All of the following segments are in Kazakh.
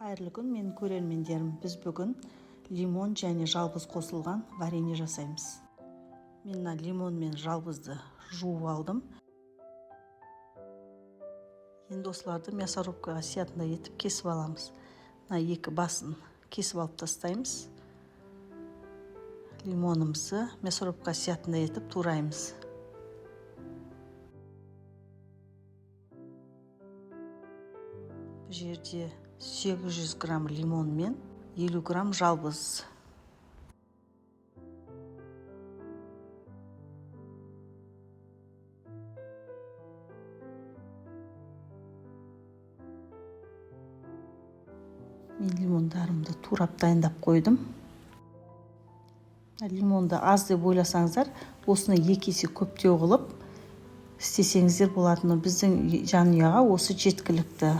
Қайырлы күн, мен көрермендерім. Біз бүгін лимон және жалбыз қосылған варенье жасаймыз. Мен лимон мен жалбызды жуып алдым. Енді осыларды мясорубкаға сиятындай етіп кесіп аламыз. Екі басын кесіп алып тастаймыз. Лимонымызды мясорубкаға сиятындай етіп тураймыз. Бұл жерде 800 грамм лимон мен 50 грамм жалбыз. Мен лимондарымды турап дайындап қойдым. Лимонды аз деп ойласаңыздар, осыны 2 есе көптеу қылып істесеңіздер болады. Но біздің жанұяға осы жеткілікті.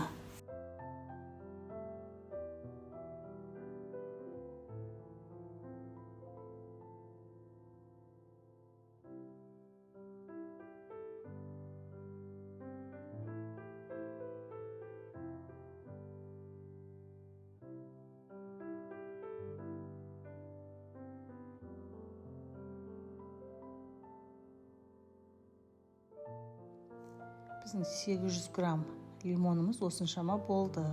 Біздің 800 грамм лимонымыз осыншама болды.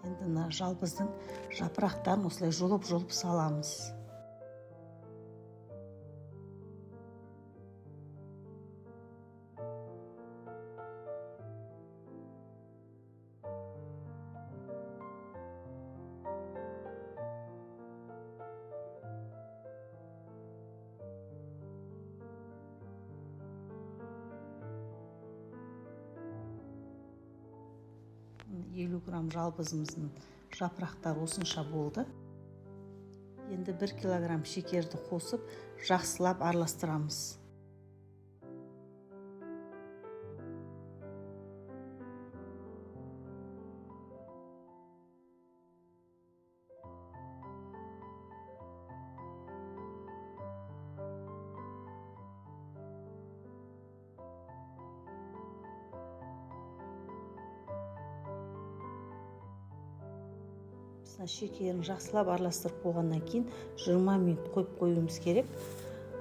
Енді жалбыздың жапырақтарын осылай жұлып саламыз. Елу грамм жалбызымыздың жапырақтары осынша болды. Енді 1 килограмм шекерді қосып, жақсылап араластырамыз. Шекерін жақсылап араластырып болғаннан кейін 20 минут қойып қоюымыз керек.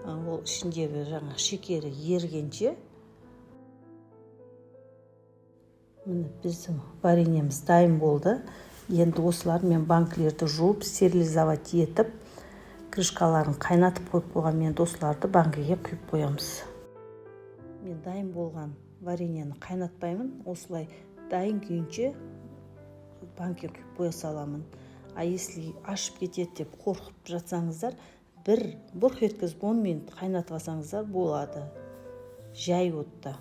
Ол ішіндегі шекері ергенше. Міне біздің вареньеміз дайын болды. Енді осылар мен банкілерді жуып, стерилизовать етіп, крышкаларын қайнатып қойып қойған мен осыларды банкіге құйып қоямыз. Мен дайын болған вареньені қайнатпаймын. Осылай дайын күйінше банкіге құйып қоя саламын. Если ашып кетеді деп қорқып жатсаңыздар, бір бұрқ еткізіп 10 минут қайнатып алсаңыздар болады. Жай отта.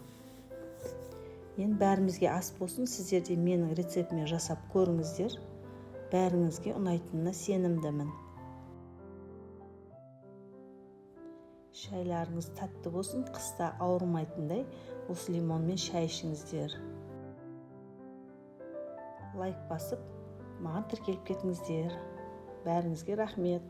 Енді бәрімізге ас болсын, сіздер де менің рецептіме жасап көріңіздер. Бәріңізге ұнайтынына сенімдімін. Шайларыңыз тәтті болсын, қыста ауырмайтындай осы лимонмен шай ішіңіздер. Лайк басып, маған тіркеліп кетіңіздер. Бәріңізге рахмет.